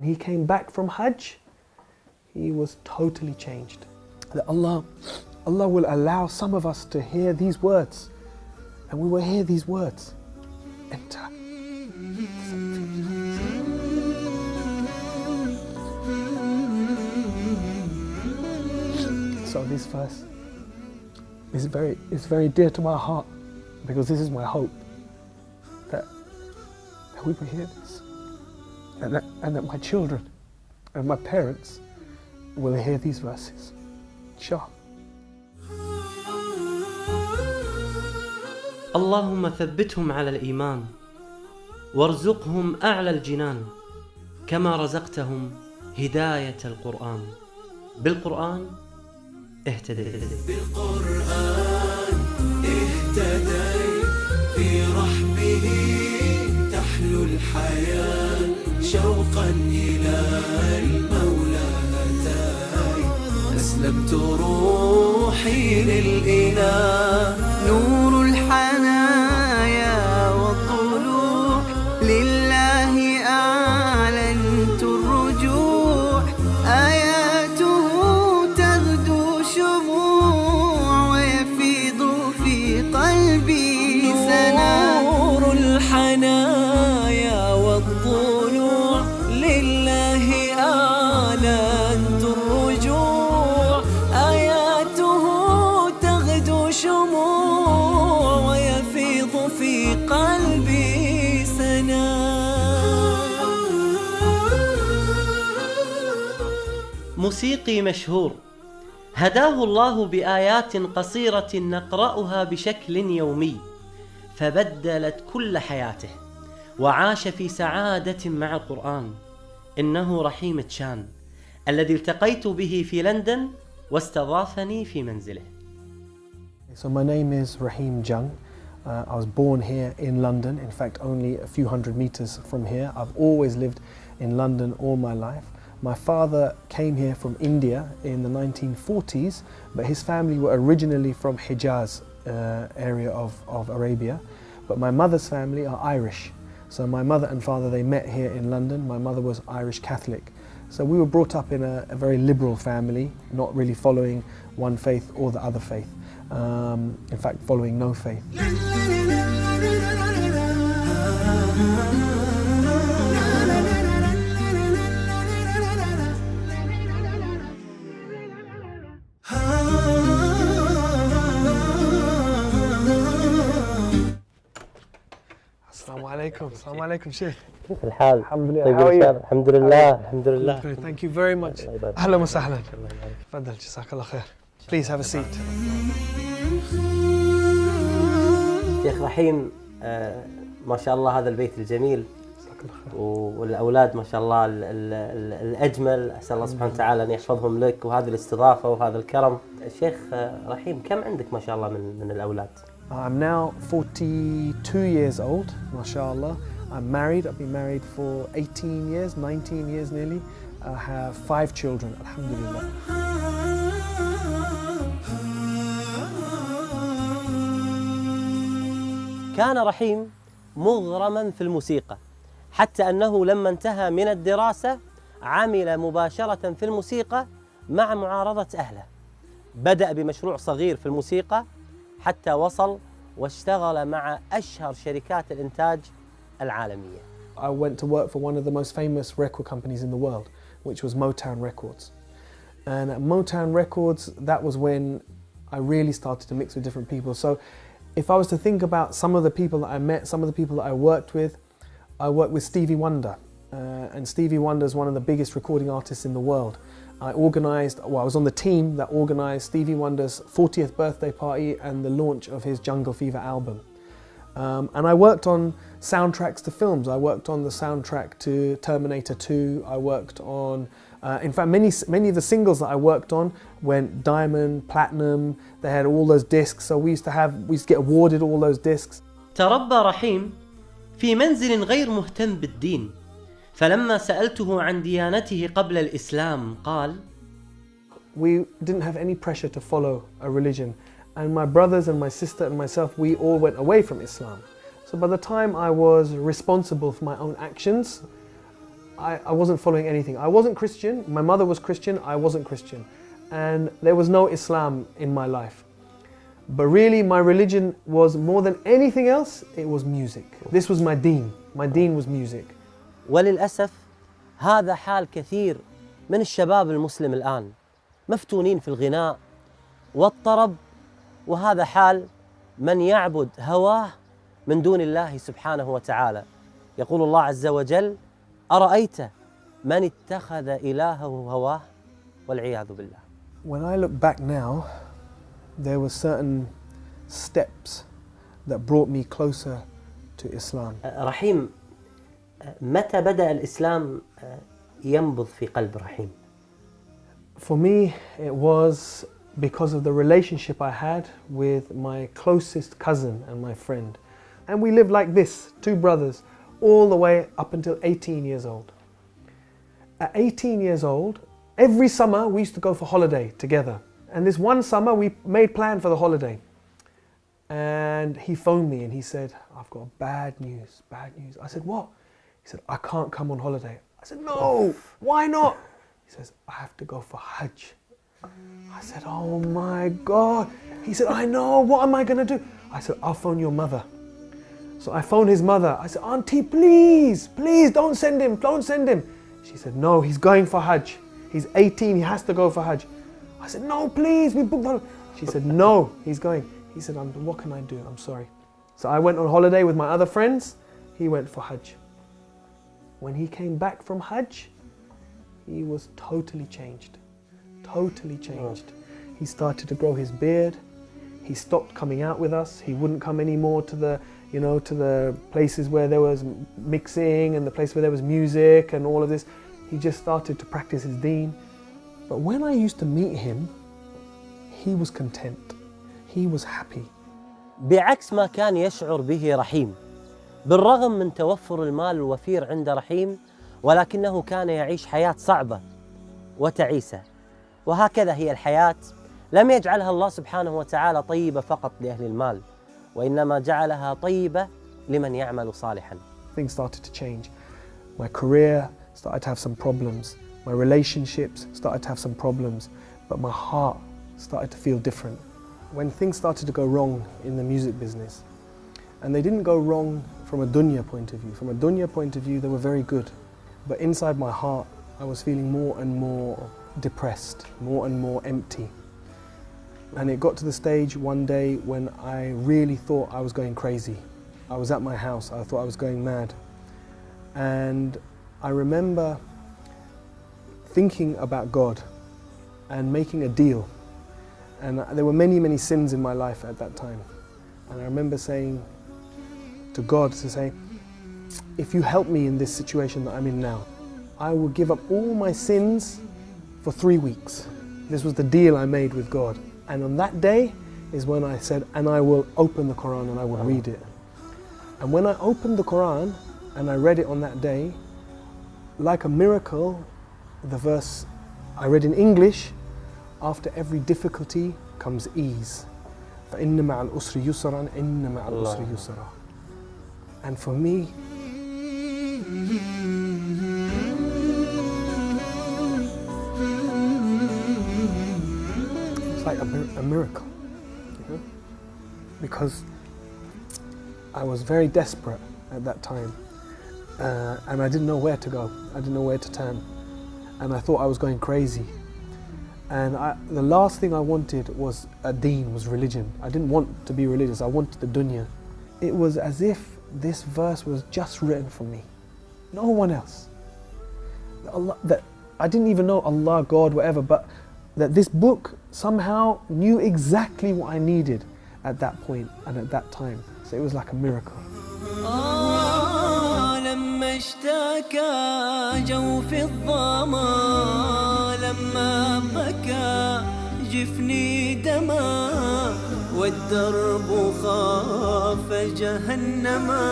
He came back from Hajj, he was totally changed. That Allah will allow some of us to hear these words, and we will hear these words enter. So this verse is very dear to my heart, because this is my hope that we will hear this, and that my children and my parents will hear these verses. Inshallah. اللهم ثبتهم على الإيمان وارزقهم أعلى الجنان كما رزقتهم هداية القرآن. بالقرآن اهتديت. بالقرآن اهتديت، في رحمه تحلو الحياة، شوقا إلى المولى هداي، أسلمت روحي للإله، نور الحنايا والطلوع، لله أعلنت الرجوع، آياته تغدو شموع، ويفيض في قلبي سنا، نور الحنايا والطلوع، لله أعلنت الرجوع، آياته تغدو شموع، ويفيض في قلبي سنا. موسيقي مشهور هداه الله بآيات قصيرة نقرأها بشكل يومي، فبدلت كل حياته وعاش في سعادة مع القرآن. إنه رحيم تشان الذي التقيت به في لندن واستضافني في منزله. So my name is Rahim Jung. I was born here in London, in fact only a few hundred meters from here. I've always lived in London all my life. My father came here from India in the 1940s, but his family were originally from Hijaz area of Arabia. But my mother's family are Irish. So my mother and father, they met here in London. My mother was Irish Catholic. So we were brought up in a very liberal family, not really following one faith or the other faith. In fact, following no faith. Assalamu alaikum, Sheikh. كيف الحال؟ الحمد لله. طيب How are you? الحمد لله الحمد لله. Thank you very much. أهلا وسهلا. تفضل جزاك الله خير. Please have a seat. شيخ رحيم، ما شاء الله هذا البيت الجميل والأولاد ما شاء الله الأجمل، أسأل الله سبحانه وتعالى أن يحفظهم لك، وهذه الاستضافة وهذا الكرم. الشيخ رحيم، كم عندك ما شاء الله من الأولاد؟ I'm now 42 years old, mashallah. I'm married. I've been married for 18 years, 19 years nearly. I have 5 children, alhamdulillah. كان رحيم مغرما في الموسيقى، حتى أنه لما انتهى من الدراسة عمل مباشرة في الموسيقى مع معارضة أهله. بدأ بمشروع صغير في الموسيقى حتى وصل واشتغل مع أشهر شركات الإنتاج العالمية. I went to work for one of the most famous record companies in the world, which was Motown Records. And at Motown Records, that was when I really started to mix with different people. So if I was to think about some of the people that I met, some of the people that I worked with Stevie Wonder. And Stevie Wonder is one of the biggest recording artists in the world. I was on the team that organised Stevie Wonder's 40th birthday party and the launch of his Jungle Fever album. And I worked on soundtracks to films. I worked on the soundtrack to Terminator 2. I worked on, in fact, many of the singles that I worked on went diamond, platinum. They had all those discs. So we used to get awarded all those discs. تربى رحيم في منزل غير مهتم بالدين، فلما سألته عن ديانته قبل الإسلام قال: We didn't have any pressure to follow a religion. And my brothers and my sister and myself, we all went away from Islam. So by the time I was responsible for my own actions, I wasn't following anything. I wasn't Christian, my mother was Christian, I wasn't Christian. And there was no Islam in my life. But really my religion was more than anything else, it was music. This was my deen. My deen was music. وللأسف هذا حال كثير من الشباب المسلم الآن، مفتونين في الغناء والطرب، وهذا حال من يعبد هواه من دون الله سبحانه وتعالى. يقول الله عز وجل: أرأيت من اتخذ إلهه هواه والعياذ بالله. When I look back now, there were certain steps that brought me closer to Islam. رحيم، متى بدأ الإسلام ينبض في قلب رحيم؟ For me, it was because of the relationship I had with my closest cousin and my friend. And we lived like this, two brothers, all the way up until 18 years old. At 18 years old, every summer we used to go for holiday together. And this one summer we made plan for the holiday. And he phoned me and he said, I've got bad news, bad news. I said, what? He said, I can't come on holiday. I said, no, why not? He says, I have to go for Hajj. I said, oh my God. He said, I know, what am I going to do? I said, I'll phone your mother. So I phoned his mother. I said, Auntie, please, please don't send him, don't send him. She said, no, he's going for Hajj. He's 18, he has to go for Hajj. I said, no, please, we booked the... She said, no, he's going. He said, what can I do? I'm sorry. So I went on holiday with my other friends. He went for Hajj. When he came back from Hajj, he was totally changed. Totally changed. He started to grow his beard. He stopped coming out with us. He wouldn't come anymore to the, to the places where there was mixing and the place where there was music and all of this. He just started to practice his deen. But when I used to meet him, he was content. He was happy. بعكس ما كان يشعر به رحيم، بالرغم من توفر المال الوفير عند رحيم، ولكنه كان يعيش حياة صعبة وتعيسة. وهكذا هي الحياة، لم يجعلها الله سبحانه وتعالى طيبة فقط لأهل المال، وإنما جعلها طيبة لمن يعمل صالحا. Things started to change. My career started to have some problems. My relationships started to have some problems. But my heart started to feel different. When things started to go wrong in the music business, and they didn't go wrong from a dunya point of view. From a dunya point of view, they were very good. But inside my heart, I was feeling more and more depressed, more and more empty. And it got to the stage one day when I really thought I was going crazy. I was at my house, I thought I was going mad. And I remember thinking about God and making a deal. And there were many, many sins in my life at that time. And I remember saying to God, if you help me in this situation that I'm in now, I will give up all my sins for 3 weeks. This was the deal I made with God. And on that day is when I said, and I will open the Quran and I will read it. And when I opened the Quran and I read it on that day, like a miracle, the verse I read in English, after every difficulty comes ease. فَإِنَّ مَعَ الْأُسْرِ يُسْرًا إِنَّ مَعَ الْأُسْرِ يُسْرًا. And for me, it's like a miracle, because I was very desperate at that time, and I didn't know where to go. I didn't know where to turn, and I thought I was going crazy. And the last thing I wanted was a deen, was religion. I didn't want to be religious, I wanted the dunya. It was as if this verse was just written for me, no one else. That I didn't even know Allah, God, whatever, but that this book somehow knew exactly what I needed at that point and at that time. So it was like a miracle. لما اشتكى جوف الظما لما بكى جفني دما والدرب خاف جهنما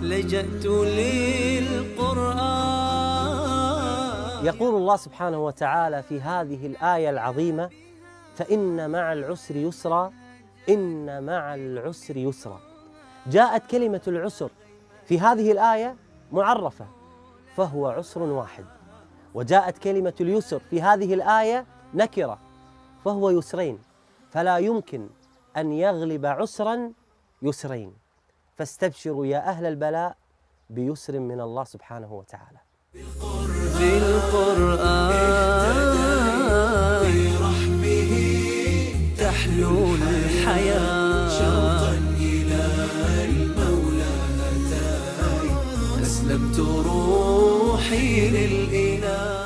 لجأت للقرآن. يقول الله سبحانه وتعالى في هذه الآية العظيمة: فإن مع العسر يسرا إن مع العسر يسرا. جاءت كلمة العسر في هذه الآية معرفة، فهو عسر واحد. وجاءت كلمة اليسر في هذه الآية نكرة، فهو يسرين، فلا يمكن أن يغلب عسرا يسرين. فاستبشروا يا أهل البلاء بيسر من الله سبحانه وتعالى. بالقرآن برحمه تحلو الحياة، شوقا إلى المولى هتاي أسلمت روحي للإله.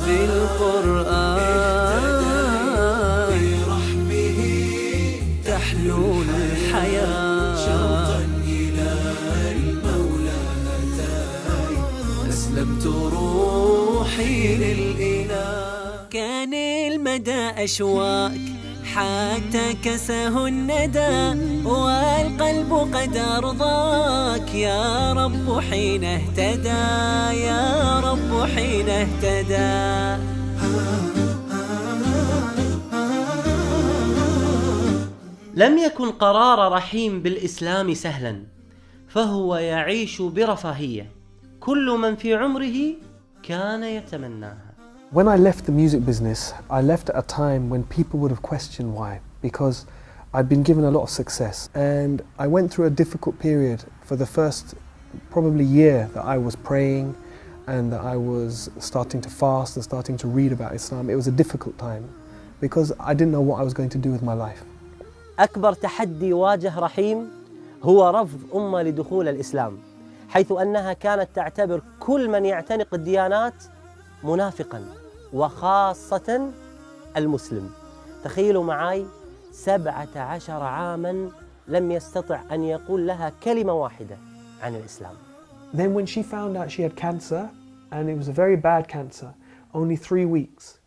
بالقرآن برحمه تحلو الحياة، شوقا إلى المولى هتاي أسلمت روحي للإله. كان المدى أشواك حتى كسه الندى، والقلب قد أرضاك يا رب حين اهتدى، يا رب حين اهتدى. لم يكن قرار رحيم بالإسلام سهلا، فهو يعيش برفاهية كل من في عمره كان يتمناها. When I left the music business, I left at a time when people would have questioned why, because I'd been given a lot of success, and I went through a difficult period for the first probably year that I was praying and that I was starting to fast and starting to read about Islam. It was a difficult time because I didn't know what I was going to do with my life. أكبر تحدي واجه رحيم هو رفض أمة لدخول الإسلام، حيث أنها كانت تعتبر كل من يعتنق الديانات منافقاً، وخاصة المسلم. تخيلوا معي 17 عاماً لم يستطع أن يقول لها كلمة واحدة عن الإسلام. Then when she found out she had cancer, and it was a very bad cancer, only 3 weeks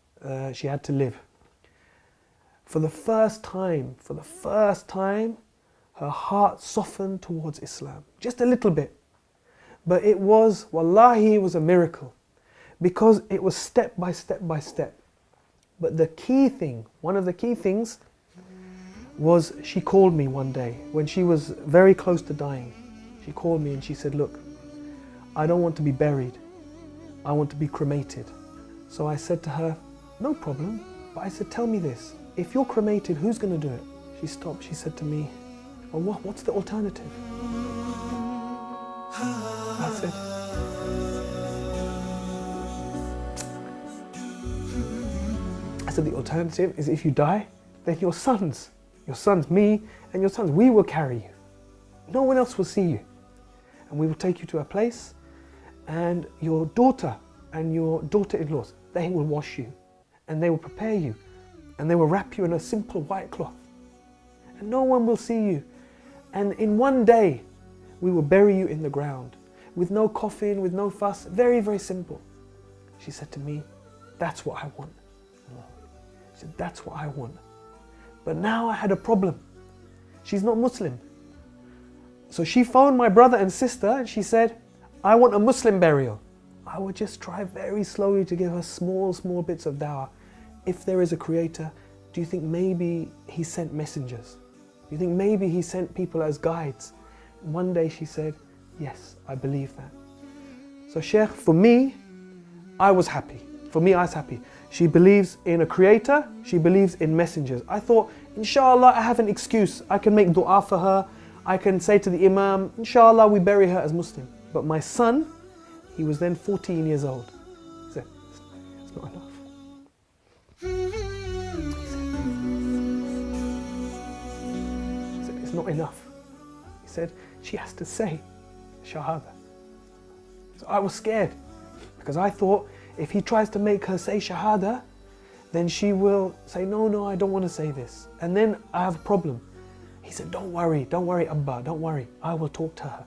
she had to live. For the first time, her heart softened towards Islam, just a little bit. But it was, wallahi, it was a miracle, because it was step by step by step. But the key thing, one of the key things, was she called me one day when she was very close to dying. She called me and she said, look, I don't want to be buried. I want to be cremated. So I said to her, no problem. But I said, tell me this, if you're cremated, who's going to do it? She stopped, she said to me, well, what's the alternative? I said, the alternative is if you die, then your sons, me and your sons, we will carry you. No one else will see you. And we will take you to a place, and your daughter and your daughter-in-laws, they will wash you, and they will prepare you, and they will wrap you in a simple white cloth. And no one will see you. And in one day, we will bury you in the ground, with no coffin, with no fuss, very, very simple. She said to me, that's what I want. She said, that's what I want. But now I had a problem. She's not Muslim. So she phoned my brother and sister and she said, I want a Muslim burial. I would just try very slowly to give her small bits of dawah. If there is a creator, do you think maybe he sent messengers? Do you think maybe he sent people as guides? And one day she said, yes, I believe that. So Sheikh, for me, I was happy. For me, I was happy. She believes in a creator, she believes in messengers. I thought, inshallah, I have an excuse. I can make dua for her. I can say to the imam, inshallah, we bury her as Muslim. But my son, he was then 14 years old. He said, it's not enough. He said, it's not enough. He said, she has to say Shahada. So I was scared because I thought if he tries to make her say Shahada, then she will say, no, I don't want to say this. And then I have a problem. He said, don't worry, Abba, don't worry. I will talk to her.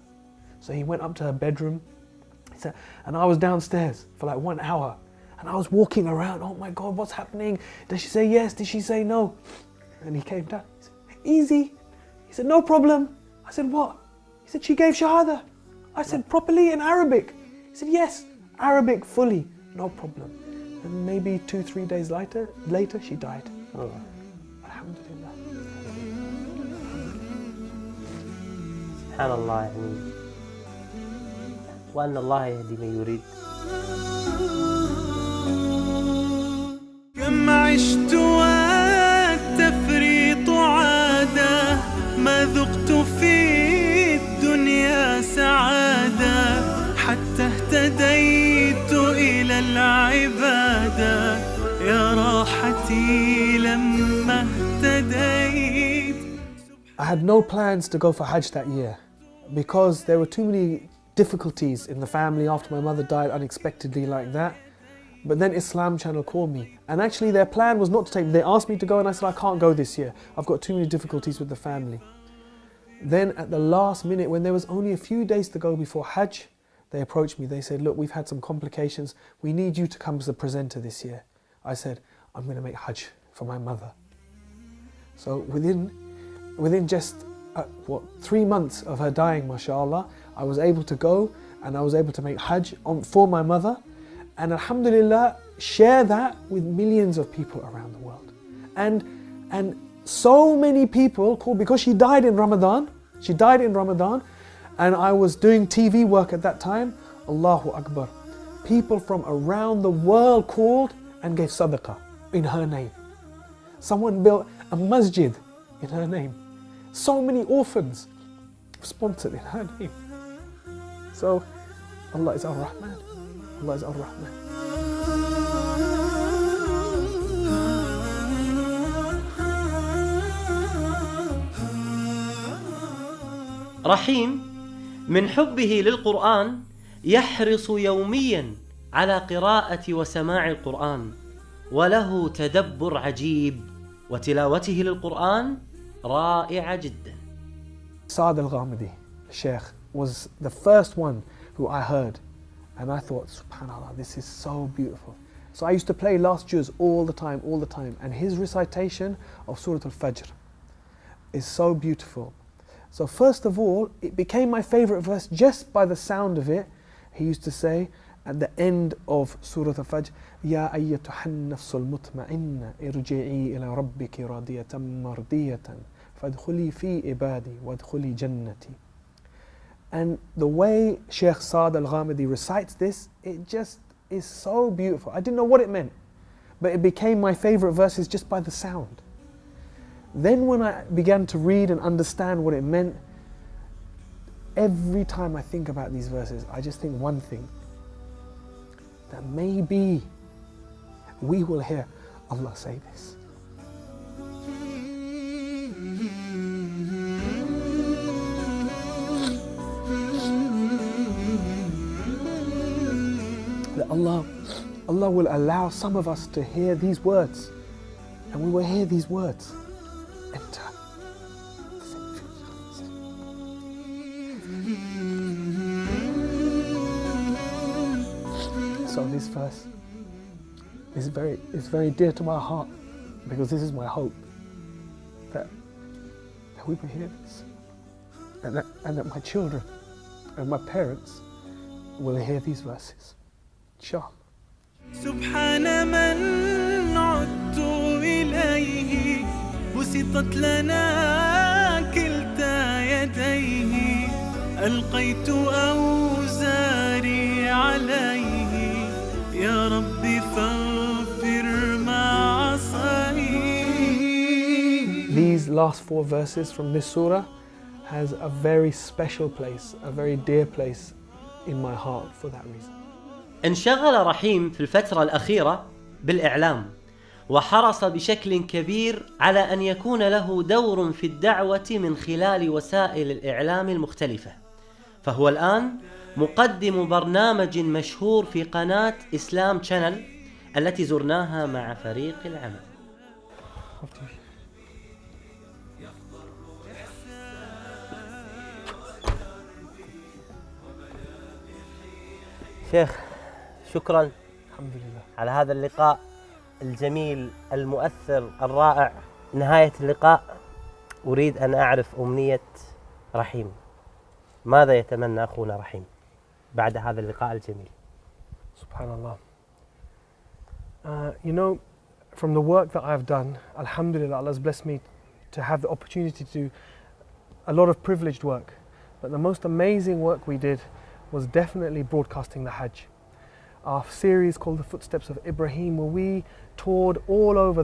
So he went up to her bedroom. He said, and I was downstairs for like 1 hour. And I was walking around, oh my God, what's happening? Did she say yes? Did she say no? And he came down. He said, easy. He said, no problem. I said, what? He said, she gave Shahada. I said, properly in Arabic? He said, yes, Arabic fully, no problem. And maybe 2-3 days later, she died. Oh. Alhamdulillah. سبحان الله. يعني وأن الله يهدي من يريد. كم عشت والتفريط عادة، ما ذقت في الدنيا سعادة، حتى اهتديت إلى العبادة، يا راحتي لما اهتديت. I had no plans to go for Hajj that year because there were too many difficulties in the family after my mother died unexpectedly like that. But then Islam Channel called me, and actually their plan was not to take me. They asked me to go and I said I can't go this year. I've got too many difficulties with the family. Then at the last minute, when there was only a few days to go before Hajj, they approached me. They said, look, we've had some complications. We need you to come as a presenter this year. I said, I'm going to make Hajj for my mother. So within just 3 months of her dying, mashallah, I was able to go and I was able to make Hajj for my mother, and alhamdulillah share that with millions of people around the world. And so many people called, because she died in Ramadan, and I was doing TV work at that time. Allahu Akbar. People from around the world called and gave sadaqah in her name. Someone built a masjid in her name. So many orphans sponsored in her name. So Allah is Ar-Rahman. Allah is Ar-Rahman. رحيم من حبه للقرآن يحرص يوميا على قراءة وسماع القرآن، وله تدبر عجيب، وتلاوته للقرآن رائعة جدا. Fahad Alkandari, الشيخ, was the first one who I heard, and I thought, subhanallah, this is so beautiful. So I used to play last juz all the time, and his recitation of Surah Al-Fajr is so beautiful. So first of all, it became my favorite verse just by the sound of it. He used to say at the end of Surah Al-Fajr, Ya ayyatuhan nafsul mutma'inna irji'i ila rabbiki radiyatan mardiyatan fadkhuli fi ibadi wadkhuli jannati. And the way Sheikh Fahad Alkandari recites this, it just is so beautiful. I didn't know what it meant, but it became my favorite verses just by the sound. Then when I began to read and understand what it meant, every time I think about these verses, I just think one thing, that maybe we will hear Allah say this. That Allah will allow some of us to hear these words, and we will hear these words enter. So this verse is very dear to my heart, because this is my hope, that we will hear this, and that my children and my parents will hear these verses. Inshallah. سبحان من عدت إليه بسطت لنا كلتا يديه ألقيت أوزاري عليه يا ربي فاغفر ما عصيت. These last 4 verses from this surah has a very special place, a very dear place in my heart for that reason. انشغل رحيم في الفترة الأخيرة بالإعلام، وحرص بشكل كبير على أن يكون له دور في الدعوة من خلال وسائل الإعلام المختلفة، فهو الآن مقدم برنامج مشهور في قناة إسلام شانل التي زرناها مع فريق العمل. شيخ، شكرا الحمد لله على هذا اللقاء الجميل المؤثر الرائع. نهاية اللقاء أريد أن أعرف أمنية رحيم. ماذا يتمنى أخونا رحيم بعد هذا اللقاء الجميل؟ Subhanallah. You know, from the work that I've done, alhamdulillah, Allah has blessed me to have the opportunity to do a lot of privileged work. But the most amazing work we did was definitely broadcasting the Hajj. Our series called The Footsteps of Ibrahim, where we toured all over.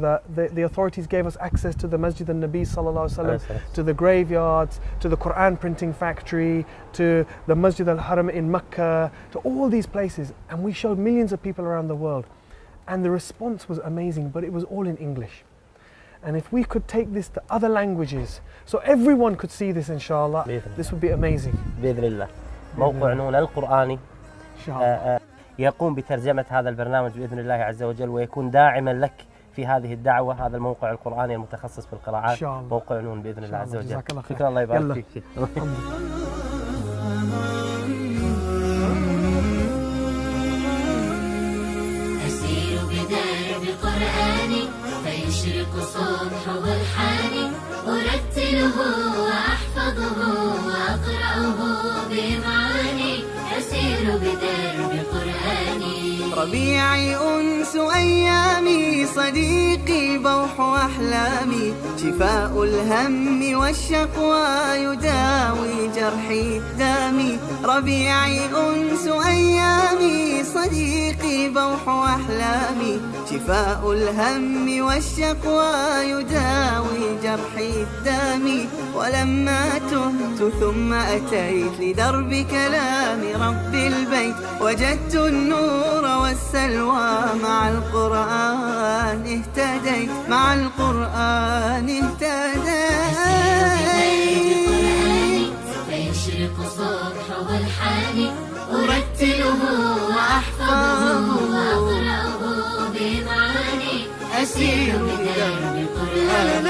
The authorities gave us access to the Masjid al-Nabi sallallahu alaihi wasallam, to the graveyards, to the Quran printing factory, to the Masjid al-Haram in Mecca, to all these places. And we showed millions of people around the world. And the response was amazing, but it was all in English. And if we could take this to other languages, so everyone could see this inshallah, this would be amazing. بإذن الله. موقع نون القرآني إن شاء الله يقوم بترجمة هذا البرنامج بإذن الله عز وجل، ويكون داعما لك في هذه الدعوة. هذا الموقع القرآني المتخصص بالقراءات، موقع نون بإذن الله عز وجل. شكرا، الله يبارك فيك. أسير بدرب القرآن فيشرق صبحه الحاني، أرتله وأحفظه وأقرأه بمعاني. أسير بدرب القرآن ربيعي أنس أيامي، صديقي بوح أحلامي، شفاء الهم والشقوى يداوي جرحي دامي. ربيعي أنس أيامي، صديقي بوح أحلامي، شفاء الهم والشقوى يداوي جرحي دامي. ولما تهت ثم أتيت لدرب كلام رب البيت، وجدت النور والسلوى مع القرآن اهتديت، مع القرآن اهتديت. فيشرق صبحه الحاني، أرتله وأحفظه وأقرأه بمعاني. أسير بدرب القرآن